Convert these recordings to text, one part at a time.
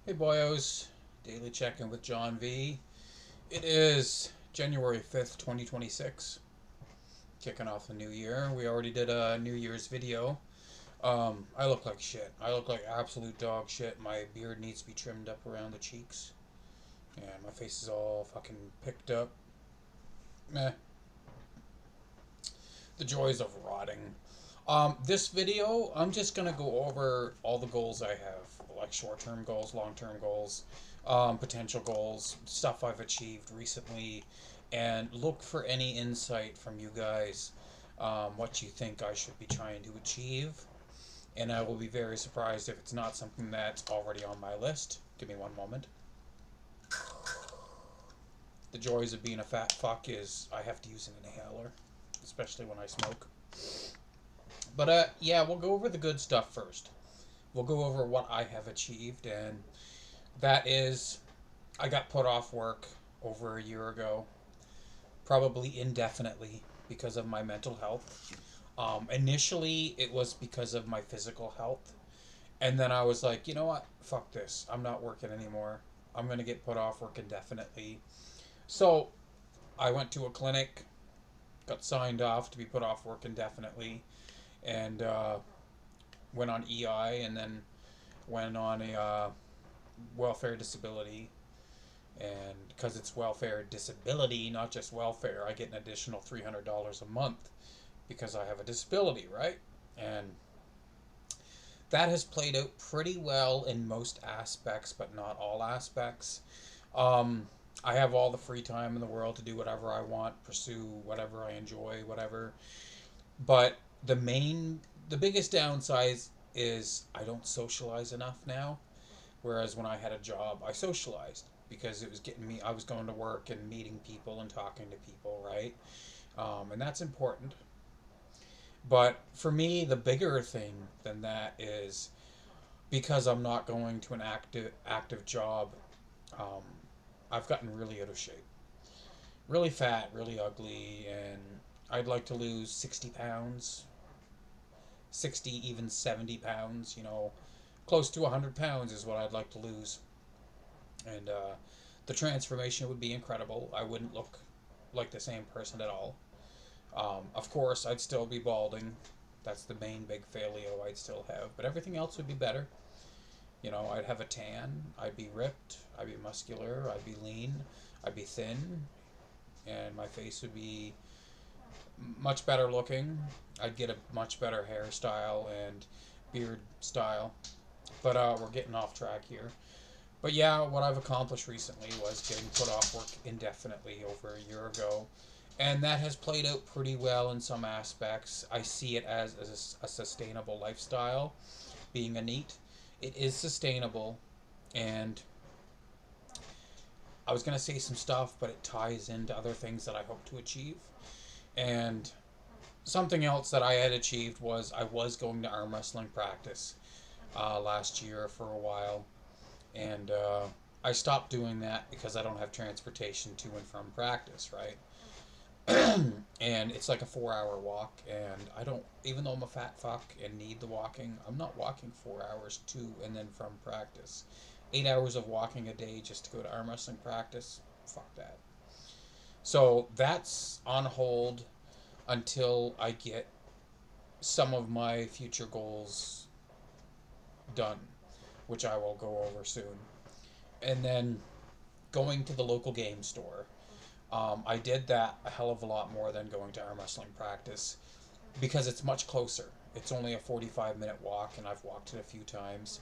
Hey boyos, daily check-in with John Vee. It is January 5th, 2026, kicking off the new year. We already did a New Year's video. I look like shit. I look like absolute dog shit. My beard needs to be trimmed up around the cheeks. And my face is all fucking picked up. Meh. The joys of rotting. This video, I'm just gonna go over all the goals I have, like short-term goals, long-term goals, potential goals, stuff I've achieved recently, and look for any insight from you guys, what you think I should be trying to achieve. And I will be very surprised if it's not something that's already on my list. Give me one moment. The joys of being a fat fuck is I have to use an inhaler, especially when I smoke. But yeah, we'll go over the good stuff first. We'll go over what I have achieved, and that is I got put off work over a year ago, probably indefinitely because of my mental health. Initially, it was because of my physical health, and then I was like, you know what? Fuck this. I'm not working anymore. I'm gonna get put off work indefinitely. So I went to a clinic, got signed off to be put off work indefinitely, and went on EI, and then went on a welfare disability. And because it's welfare disability, not just welfare, I get an additional $300 a month because I have a disability, right? And that has played out pretty well in most aspects, but not all aspects. Um, I have all the free time in the world to do whatever I want, pursue whatever I enjoy, whatever. But the biggest downside is I don't socialize enough now. Whereas when I had a job, I socialized because it was getting me. I was going to work and meeting people and talking to people, right? And that's important. But for me, the bigger thing than that is because I'm not going to an active job. Um, I've gotten really out of shape, really fat, really ugly, and I'd like to lose 60 pounds, 60 even 70 pounds. Close to 100 pounds is what I'd like to lose, and the transformation would be incredible. I wouldn't look like the same person at all. Of course, I'd still be balding. That's the main big failure I'd still have, but everything else would be better. I'd have a tan. I'd be ripped. I'd be muscular. I'd be lean. I'd be thin, and my face would be much better looking. I'd get a much better hairstyle and beard style. But we're getting off track here. But yeah, what I've accomplished recently was getting put off work indefinitely over a year ago. And that has played out pretty well in some aspects. I see it as a sustainable lifestyle, being a NEET. It is sustainable, and I was going to say some stuff, but it ties into other things that I hope to achieve. And something else that I had achieved was I was going to arm wrestling practice last year for a while, and I stopped doing that because I don't have transportation to and from practice, right? And it's like a 4 hour walk, and I don't, even though I'm a fat fuck and need the walking, I'm not walking 4 hours to and then from practice. 8 hours of walking a day just to go to arm wrestling practice, fuck that. So that's on hold until I get some of my future goals done, which I will go over soon. And then going to the local game store. I did that a hell of a lot more than going to arm wrestling practice because it's much closer. It's only a 45-minute walk, and I've walked it a few times.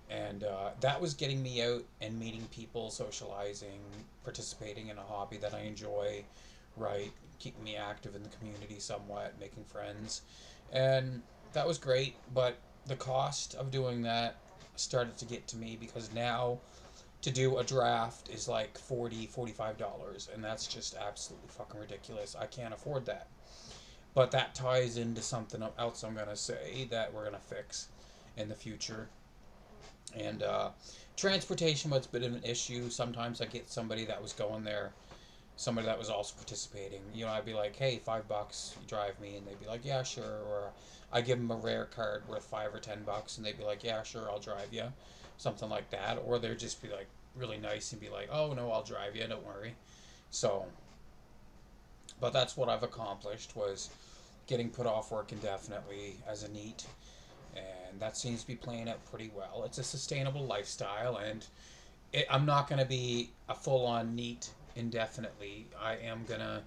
And that was getting me out and meeting people, socializing, participating in a hobby that I enjoy, right? Keeping me active in the community somewhat, making friends. And that was great, but the cost of doing that started to get to me because now to do a draft is like $40, $45, and that's just absolutely fucking ridiculous. I can't afford that. But that ties into something else I'm gonna say that we're gonna fix in the future. And transportation was a bit of an issue. Sometimes I get somebody that was going there somebody that was also participating. You know, I'd be like, hey, $5, you drive me, and they'd be like, yeah, sure. Or I give them a rare card worth $5 or $10, and they'd be like, yeah, sure, I'll drive you, something like that. Or they'd just be like really nice and be like, oh no, I'll drive you, don't worry. So, but that's what I've accomplished was getting put off work indefinitely as a NEET, and that seems to be playing out pretty well. It's a sustainable lifestyle, and I'm not going to be a full-on NEET indefinitely. I am going to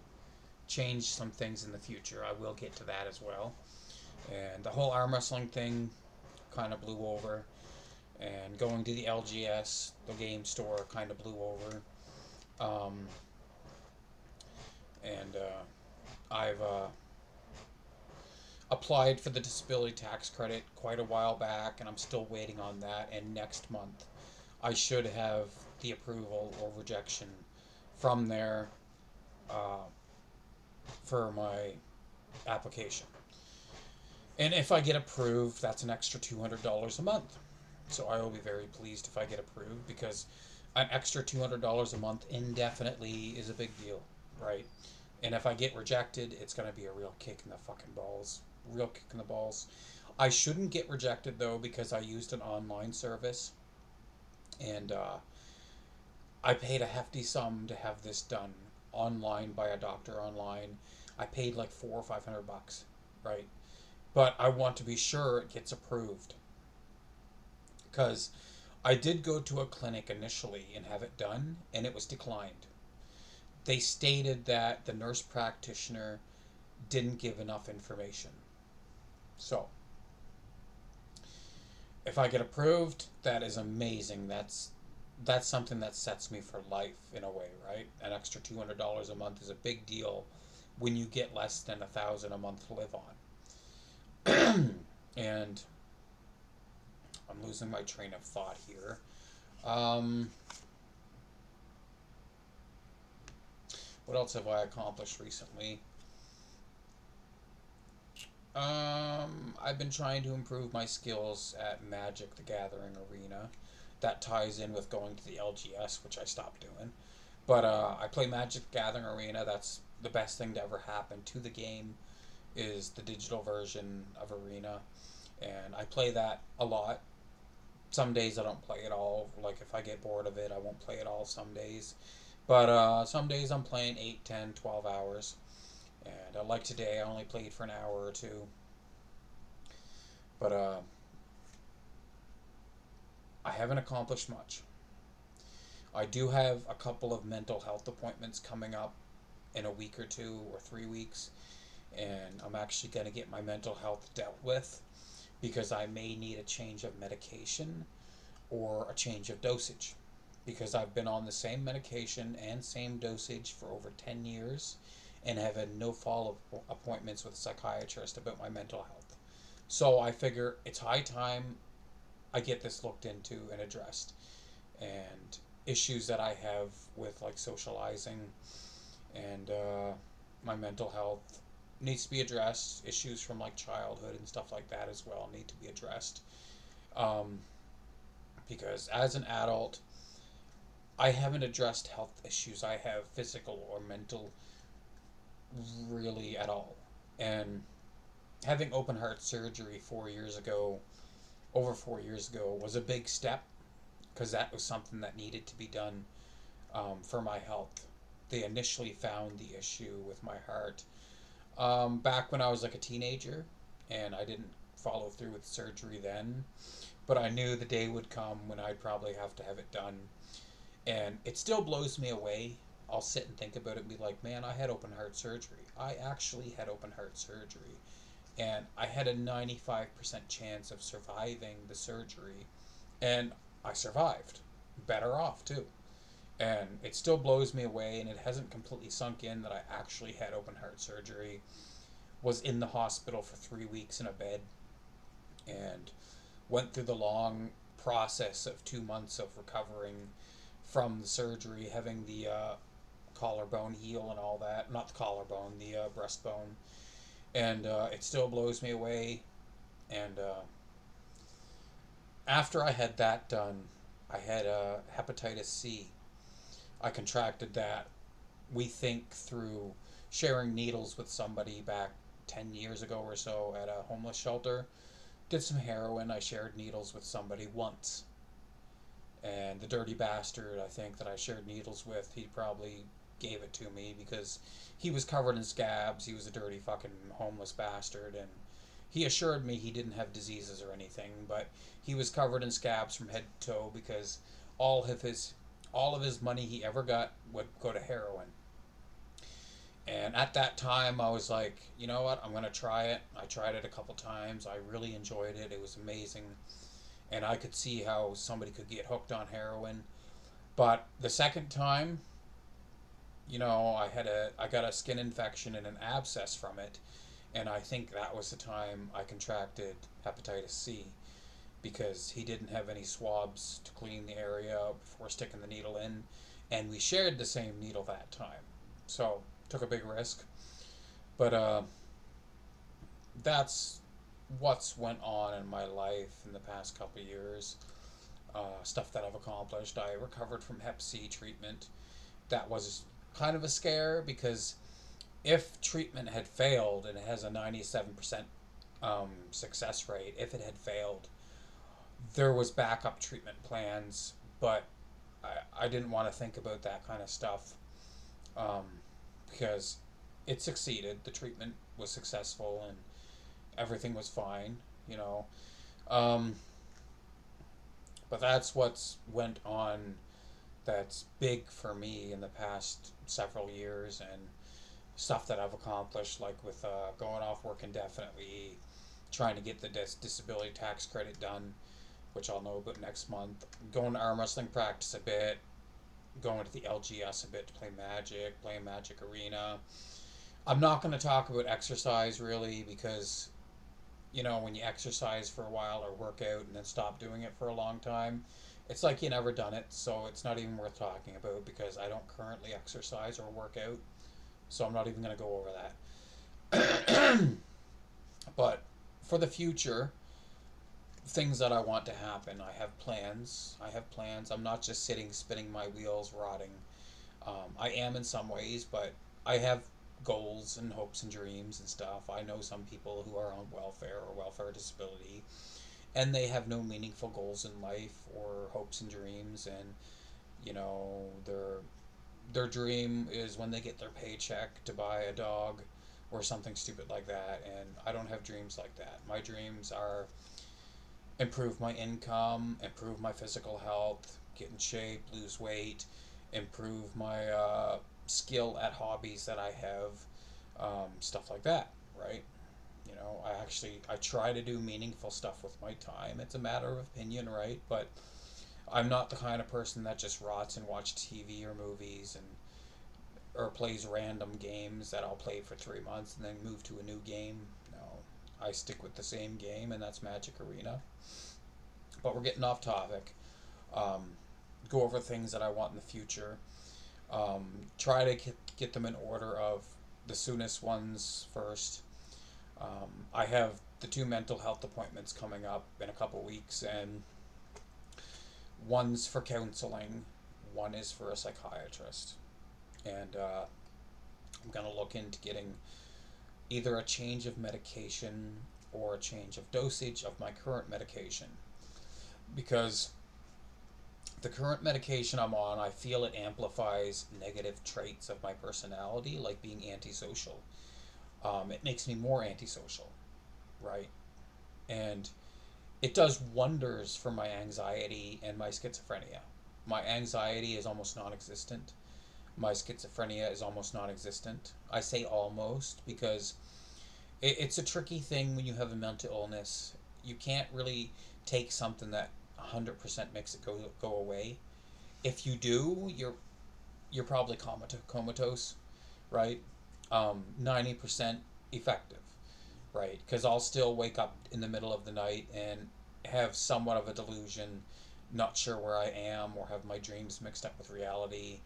change some things in the future. I will get to that as well. And the whole arm wrestling thing kind of blew over. And going to the LGS, the game store, kind of blew over. Um, and I've applied for the disability tax credit quite a while back, and I'm still waiting on that. And next month, I should have the approval or rejection from there uh, for my application. And if I get approved, that's an extra $200 a month. So I will be very pleased if I get approved because an extra $200 a month indefinitely is a big deal, right? And if I get rejected, it's going to be a real kick in the fucking balls. Real kick in the balls. I shouldn't get rejected though because I used an online service and I paid a hefty sum to have this done online by a doctor online. I paid like $400 or $500, right? But I want to be sure it gets approved because I did go to a clinic initially and have it done, and it was declined. They stated that the nurse practitioner didn't give enough information. So, if I get approved, that is amazing. That's something that sets me for life in a way, right? An extra $200 a month is a big deal when you get less than 1,000 a month to live on. And I'm losing my train of thought here. Um, what else have I accomplished recently? I've been trying to improve my skills at Magic the Gathering Arena. That ties in with going to the LGS, which I stopped doing. But I play Magic the Gathering Arena. That's the best thing to ever happen to the game is the digital version of Arena. And I play that a lot. Some days I don't play it all. Like if I get bored of it, I won't play it all some days. But some days I'm playing 8, 10, 12 hours. And like today, I only played for an hour or two. But I haven't accomplished much. I do have a couple of mental health appointments coming up in a week or 2 or 3 weeks. And I'm actually going to get my mental health dealt with because I may need a change of medication or a change of dosage because I've been on the same medication and same dosage for over 10 years and have had no follow up appointments with a psychiatrist about my mental health. So I figure it's high time I get this looked into and addressed. And issues that I have with like socializing and my mental health needs to be addressed. Issues from like childhood and stuff like that as well need to be addressed. Um, because as an adult, I haven't addressed health issues I have, physical or mental, really at all. And having open heart surgery 4 years ago, over 4 years ago, was a big step because that was something that needed to be done for my health. They initially found the issue with my heart back when I was like a teenager, and I didn't follow through with surgery then. But I knew the day would come when I'd probably have to have it done. And it still blows me away. I'll sit and think about it and be like, man, I had open heart surgery. I actually had open heart surgery. And I had a 95% chance of surviving the surgery. And I survived. Better off, too. And it still blows me away, and it hasn't completely sunk in that I actually had open heart surgery. Was in the hospital for 3 weeks in a bed, and went through the long process of 2 months of recovering from the surgery, having the collarbone heal and all that. Not the collarbone, the breastbone. And it still blows me away. And after I had that done, I had hepatitis C. I contracted that we think through sharing needles with somebody back 10 years ago or so at a homeless shelter. Did some heroin. I shared needles with somebody once. And the dirty bastard, I think, that I shared needles with, he probably gave it to me because he was covered in scabs. He was a dirty fucking homeless bastard. And he assured me he didn't have diseases or anything, but he was covered in scabs from head to toe because all of his all of his money he ever got would go to heroin. And at that time, I was like, you know what? I'm going to try it. I tried it a couple times. I really enjoyed it. It was amazing. And I could see how somebody could get hooked on heroin. But the second time, I got a skin infection and an abscess from it. And I think that was the time I contracted hepatitis C because he didn't have any swabs to clean the area before sticking the needle in. And we shared the same needle that time. So, took a big risk. But that's what's went on in my life in the past couple of years. Stuff that I've accomplished. I recovered from Hep C treatment. That was kind of a scare because if treatment had failed, and it has a 97% success rate, if it had failed, there was backup treatment plans, but I didn't want to think about that kind of stuff um, because it succeeded. The treatment was successful and everything was fine, you know. Um, but that's what's went on that's big for me in the past several years and stuff that I've accomplished, like with going off work indefinitely, trying to get the disability tax credit done, which I'll know about next month, going to arm wrestling practice a bit, going to the LGS a bit to play Magic, playing Magic Arena. I'm not going to talk about exercise really because, when you exercise for a while or work out and then stop doing it for a long time, it's like you never done it, so it's not even worth talking about because I don't currently exercise or work out, so I'm not even going to go over that. But for the future, things that I want to happen, I have plans. I have plans. I'm not just sitting, spinning my wheels, rotting. I am in some ways, but I have goals and hopes and dreams and stuff. I know some people who are on welfare or welfare disability, and they have no meaningful goals in life or hopes and dreams, and their dream is when they get their paycheck to buy a dog or something stupid like that. And I don't have dreams like that. My dreams are improve my income, improve my physical health, get in shape, lose weight, improve my skill at hobbies that I have, stuff like that, right? I try to do meaningful stuff with my time. It's a matter of opinion, right? But I'm not the kind of person that just rots and watches TV or movies and or plays random games that I'll play for 3 months and then move to a new game. No, I stick with the same game, and that's Magic Arena. But we're getting off topic. Um, go over things that I want in the future. Try to get them in order of the soonest ones first. I have the two mental health appointments coming up in a couple weeks, and one's for counseling, one is for a psychiatrist. And I'm going to look into getting either a change of medication or a change of dosage of my current medication. Because the current medication I'm on, I feel it amplifies negative traits of my personality, like being antisocial. It makes me more antisocial, right? And it does wonders for my anxiety and my schizophrenia. My anxiety is almost non existent. My schizophrenia is almost non existent. I say almost because it's a tricky thing when you have a mental illness. You can't really take something that 100% makes it go away. If you do, you're probably comatose, right? 90% effective, right? Because I'll still wake up in the middle of the night and have somewhat of a delusion, not sure where I am, or have my dreams mixed up with reality,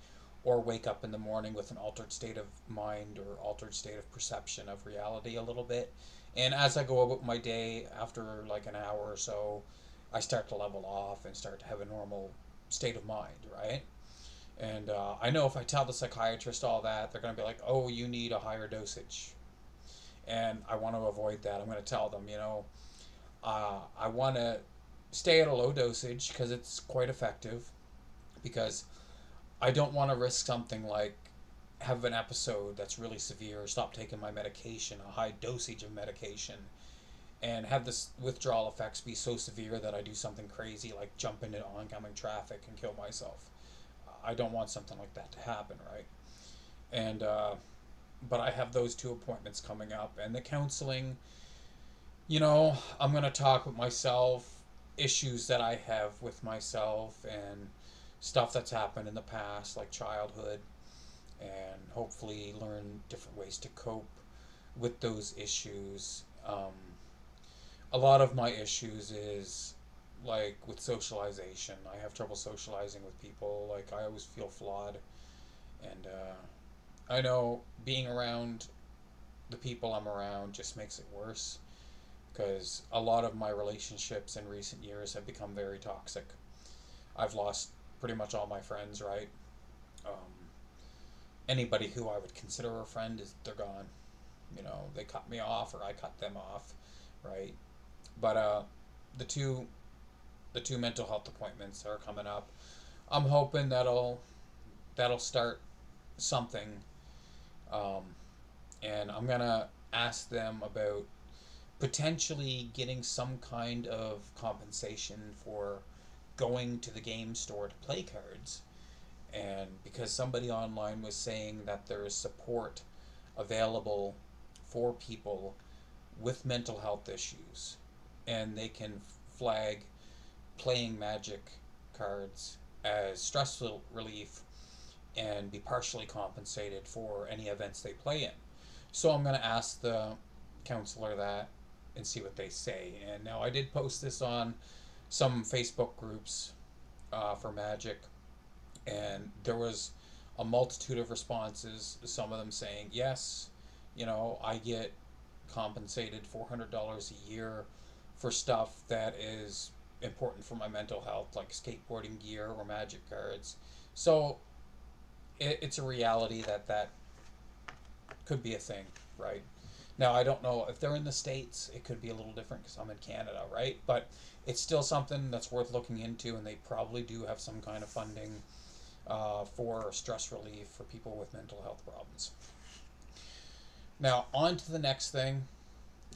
or wake up in the morning with an altered state of mind or altered state of perception of reality a little bit. And as I go about my day, after like an hour or so, I start to level off and start to have a normal state of mind, right? And I know if I tell the psychiatrist all that, they're going to be like, oh, you need a higher dosage. And I want to avoid that. I'm going to tell them, I want to stay at a low dosage because it's quite effective. Because I don't want to risk something like have an episode that's really severe, stop taking my medication, a high dosage of medication, and have this withdrawal effects be so severe that I do something crazy like jump into oncoming traffic and kill myself. I don't want something like that to happen, right? And but I have those two appointments coming up, and the counseling. I'm gonna talk with myself, issues that I have with myself, and stuff that's happened in the past, like childhood, and hopefully learn different ways to cope with those issues. A lot of my issues is like with socialization. I have trouble socializing with people. Like I always feel flawed, and I know being around the people I'm around just makes it worse because a lot of my relationships in recent years have become very toxic. I've lost pretty much all my friends, right? Um, Anybody who I would consider a friend is they're gone. They cut me off or I cut them off, right? But the two the two mental health appointments are coming up. I'm hoping that'll start something, um, and I'm gonna ask them about potentially getting some kind of compensation for going to the game store to play cards. And because somebody online was saying that there is support available for people with mental health issues, and they can flag playing Magic cards as stress relief and be partially compensated for any events they play in. So I'm going to ask the counselor that and see what they say. And now I did post this on some Facebook groups for Magic, and there was a multitude of responses. Some of them saying, yes, I get compensated $400 a year for stuff that is important for my mental health, like skateboarding gear or Magic cards. So it's a reality that could be a thing, right? Now, I don't know if they're in the States, it could be a little different because I'm in Canada, right? But it's still something that's worth looking into, and they probably do have some kind of funding for stress relief for people with mental health problems. Now, on to the next thing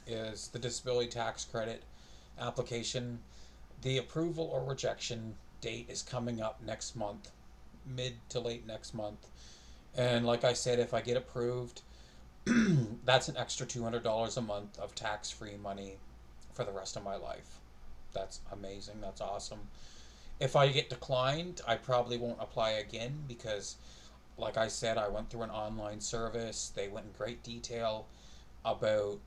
is the disability tax credit application. The approval or rejection date is coming up next month, mid to late next month. And like I said, if I get approved, that's an extra $200 a month of tax free money for the rest of my life. That's amazing. That's awesome. If I get declined, I probably won't apply again because, like I said, I went through an online service. They went in great detail about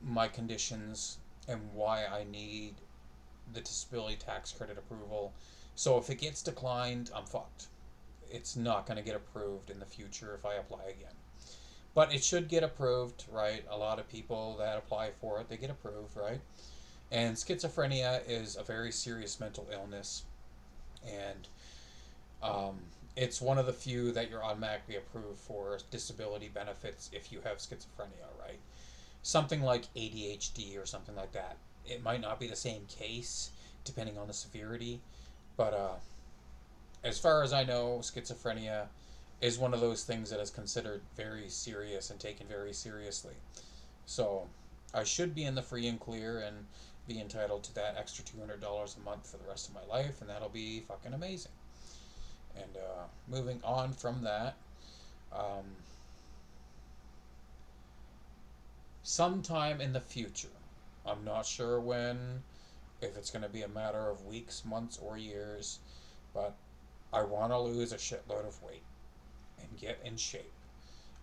my conditions and why I need the disability tax credit approval. So if it gets declined, I'm fucked. It's not going to get approved in the future if I apply again. But it should get approved, right? A lot of people that apply for it, they get approved, right? And schizophrenia is a very serious mental illness, and um, it's one of the few that you're automatically approved for disability benefits if you have schizophrenia, right? Something like ADHD or something like that. It might not be the same case depending on the severity, but as far as I know, schizophrenia is one of those things that is considered very serious and taken very seriously. So I should be in the free and clear and be entitled to that extra $200 a month for the rest of my life, and that'll be fucking amazing. And moving on from that, um, sometime in the future, I'm not sure when, if it's going to be a matter of weeks, months, or years, but I want to lose a shitload of weight and get in shape.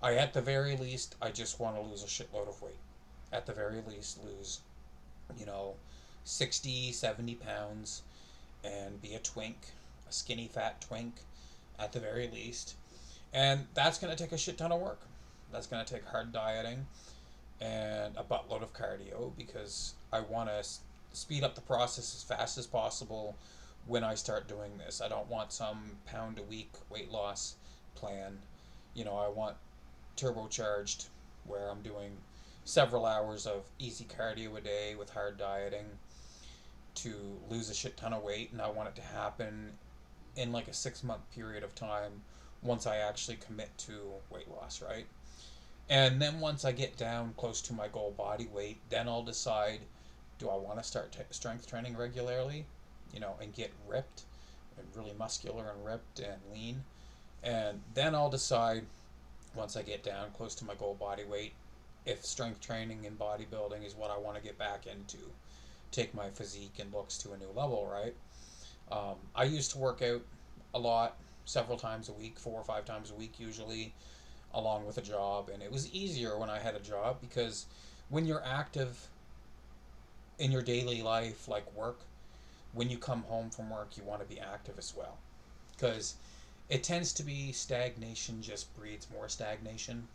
At the very least, I just want to lose a shitload of weight. At the very least, lose, you know, 60, 70 pounds and be a twink, a skinny fat twink at the very least. And that's going to take a shit ton of work. That's going to take hard dieting and a buttload of cardio because I want to speed up the process as fast as possible when I start doing this. I don't want some pound a week weight loss plan. I want turbocharged where I'm doing several hours of easy cardio a day with hard dieting to lose a shit ton of weight, and I want it to happen in like a 6 month period of time once I actually commit to weight loss, right? And then once I get down close to my goal body weight, then I'll decide, do I want to start strength training regularly, and get ripped and really muscular and ripped and lean. And then I'll decide, once I get down close to my goal body weight, if strength training and bodybuilding is what I want to get back into, take my physique and looks to a new level, right? I used to work out a lot, several times a week, 4 or 5 times a week usually, along with a job. And it was easier when I had a job because when you're active in your daily life, like work, when you come home from work, you want to be active as well. Because it tends to be stagnation just breeds more stagnation.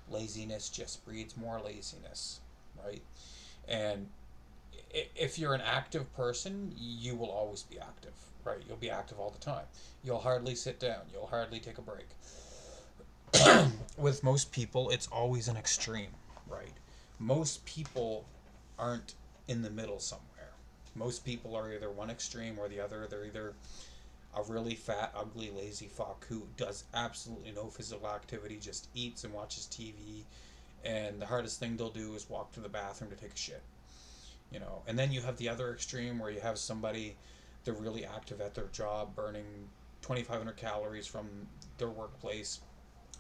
Laziness just breeds more laziness, right? And if you're an active person, you will always be active, right? You'll be active all the time. You'll hardly sit down. You'll hardly take a break. With most people, it's always an extreme, right? Most people aren't in the middle somewhere. Most people are either one extreme or the other. They're either a really fat, ugly, lazy fuck who does absolutely no physical activity, just eats and watches TV, and the hardest thing they'll do is walk to the bathroom to take a shit. And then you have the other extreme where you have somebody, they're really active at their job, burning 2,500 calories from their workplace.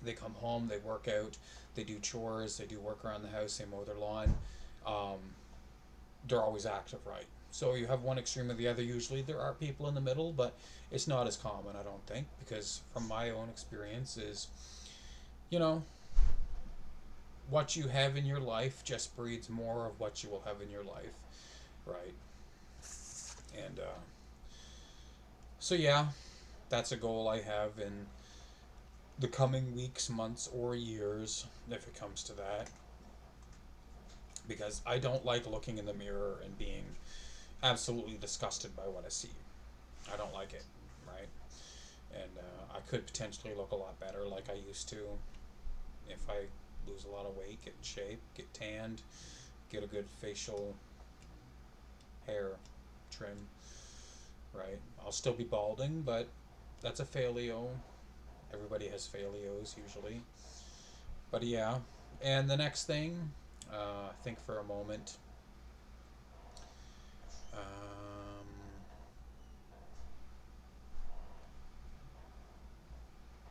They come home, they work out, they do chores, they do work around the house, they mow their lawn. um, they're always active, right? So you have one extreme or the other. Usually there are people in the middle, but it's not as common, I don't think, because from my own experience is, you know what you have in your life just breeds more of what you will have in your life, right? And so yeah, that's a goal I have in the coming weeks, months, or years, if it comes to that, because I don't like looking in the mirror and being absolutely disgusted by what I see. I don't like it, right? And I could potentially look a lot better like I used to if I lose a lot of weight, get in shape, get tanned, get a good facial hair trim, right? I'll still be balding, but that's a failio. Everybody has failios usually. But yeah, and the next thing, think for a moment. Um,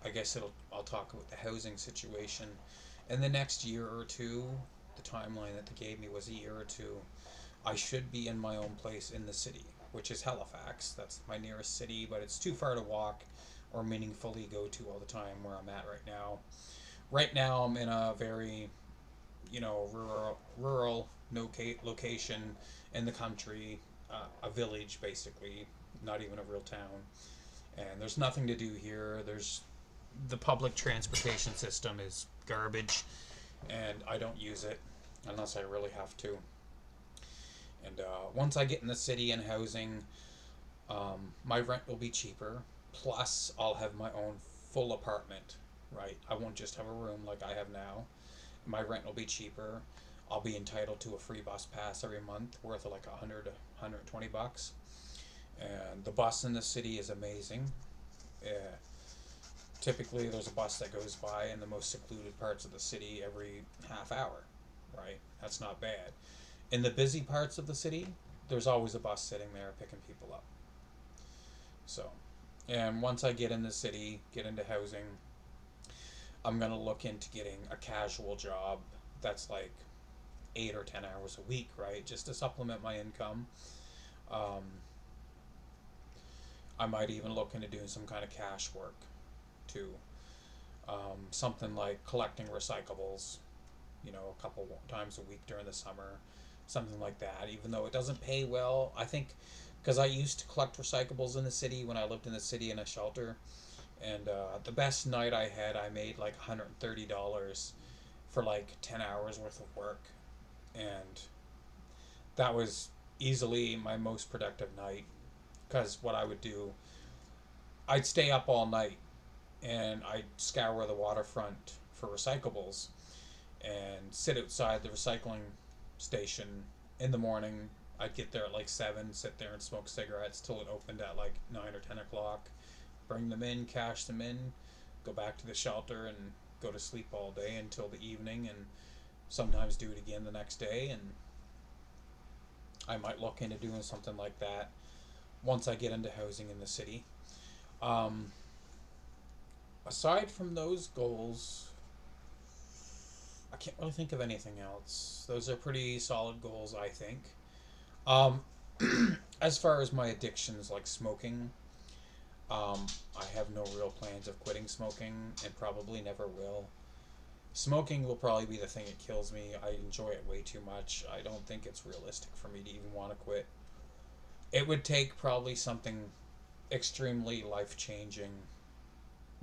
I guess I'll talk about the housing situation. In the next year or two, the timeline that they gave me was a year or two. I should be in my own place in the city, which is Halifax. That's my nearest city, but it's too far to walk or meaningfully go to all the time where I'm at right now. Right now, I'm in a very, rural location in the country, a village basically, not even a real town. And there's nothing to do here. The public transportation system is garbage, and I don't use it unless I really have to. And once I get in the city and housing, my rent will be cheaper. Plus, I'll have my own full apartment, right? I won't just have a room like I have now. My rent will be cheaper. I'll be entitled to a free bus pass every month worth of like 120 bucks. And the bus in the city is amazing. Typically, there's a bus that goes by in the most secluded parts of the city every half hour, right? That's not bad. In the busy parts of the city, there's always a bus sitting there picking people up. So, and once I get in the city, get into housing, I'm going to look into getting a casual job that's like 8 or 10 hours a week, right? Just to supplement my income. Um, I might even look into doing some kind of cash work too. Something like collecting recyclables, a couple times a week during the summer, something like that. Even though it doesn't pay well, I think, because I used to collect recyclables in the city when I lived in the city in a shelter, and the best night I had, I made like $130 for like 10 hours worth of work, and that was easily my most productive night Because what I would do, I'd stay up all night and I'd scour the waterfront for recyclables and sit outside the recycling station in the morning. I'd get there at like 7, sit there and smoke cigarettes till it opened at like 9 or 10 o'clock. Bring them in, cash them in, go back to the shelter and go to sleep all day until the evening, and sometimes do it again the next day. And I might look into doing something like that once I get into housing in the city. Um, Aside from those goals, I can't really think of anything else. Those are pretty solid goals, I think. Um, as far as my addictions like smoking, I have no real plans of quitting smoking and probably never will. Smoking will probably be the thing that kills me. I enjoy it way too much. I don't think it's realistic for me to even want to quit. It would take probably something extremely life changing,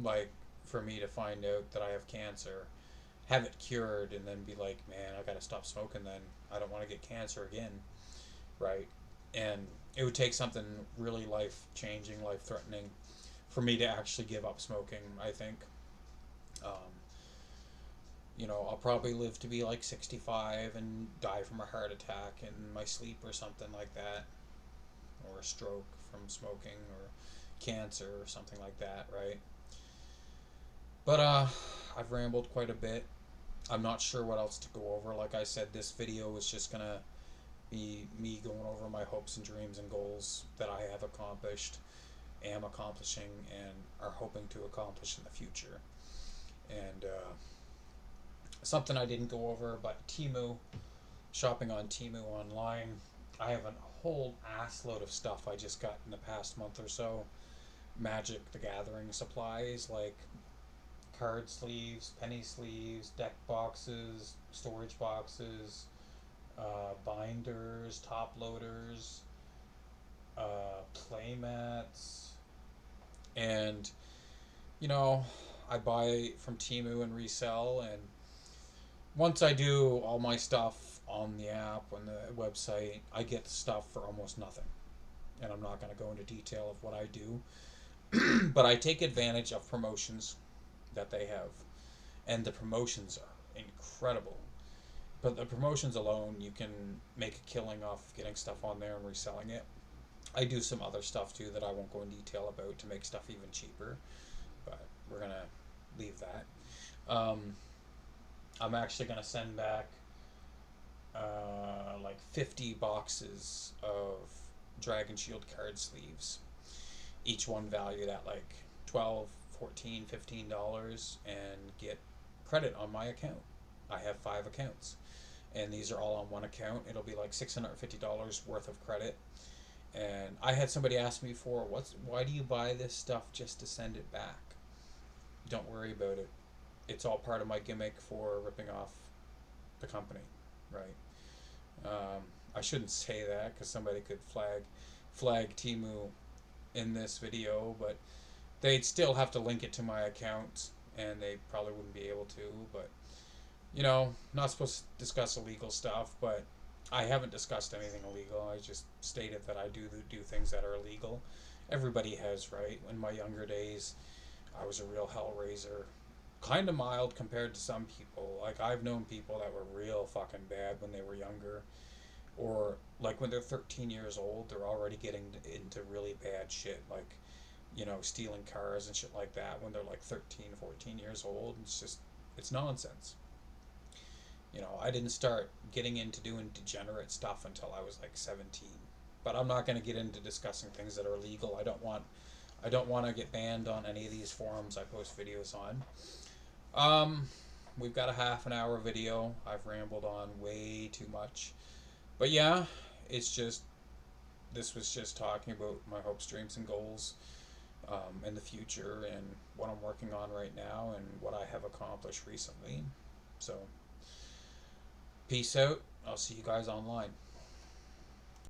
like for me to find out that I have cancer, have it cured, and then be like, man, I gotta stop smoking then. I don't want to get cancer again, right? And it would take something really life changing, life threatening for me to actually give up smoking, I think. Um, I'll probably live to be like 65 and die from a heart attack in my sleep or something like that, or a stroke from smoking, or cancer or something like that, right? But I've rambled quite a bit. I'm not sure what else to go over. Like I said, this video is just gonna be me going over my hopes and dreams and goals that I have accomplished, am accomplishing, and are hoping to accomplish in the future. And something I didn't go over, but Temu, shopping on Temu online. I have a whole ass load of stuff I just got in the past month or so. Magic the Gathering supplies like card sleeves, penny sleeves, deck boxes, storage boxes, binders, top loaders, play mats, and you know, I buy from Temu and resell. And once I do all my stuff on the app, on the website, I get stuff for almost nothing. And I'm not going to go into detail of what I do, but I take advantage of promotions that they have, and the promotions are incredible. But the promotions alone, you can make a killing off of getting stuff on there and reselling it. I do some other stuff too that I won't go in detail about to make stuff even cheaper, but we're gonna leave that. I'm actually gonna send back like 50 boxes of Dragon Shield card sleeves, each one valued at like 12, 14, $15, and get credit on my account. I have 5 accounts, and these are all on one account. It'll be like $650 worth of credit. And I had somebody ask me before, why do you buy this stuff just to send it back? Don't worry about it. It's all part of my gimmick for ripping off the company, right? I shouldn't say that because somebody could flag Temu in this video, but they'd still have to link it to my account, and they probably wouldn't be able to. But not supposed to discuss illegal stuff, but I haven't discussed anything illegal. I just stated that I do things that are illegal. Everybody has, right? In my younger days, I was a real hellraiser. Kind of mild compared to some people. Like, I've known people that were real fucking bad when they were younger. Or, like, when they're 13 years old, they're already getting into really bad shit. Like, stealing cars and shit like that when they're like 13, 14 years old. It's nonsense. I didn't start getting into doing degenerate stuff until I was like 17. But I'm not going to get into discussing things that are illegal. I don't want to get banned on any of these forums I post videos on. We've got a half an hour video. I've rambled on way too much. But yeah, this was just talking about my hopes, dreams, and goals in the future, and what I'm working on right now, and what I have accomplished recently. So, peace out. I'll see you guys online.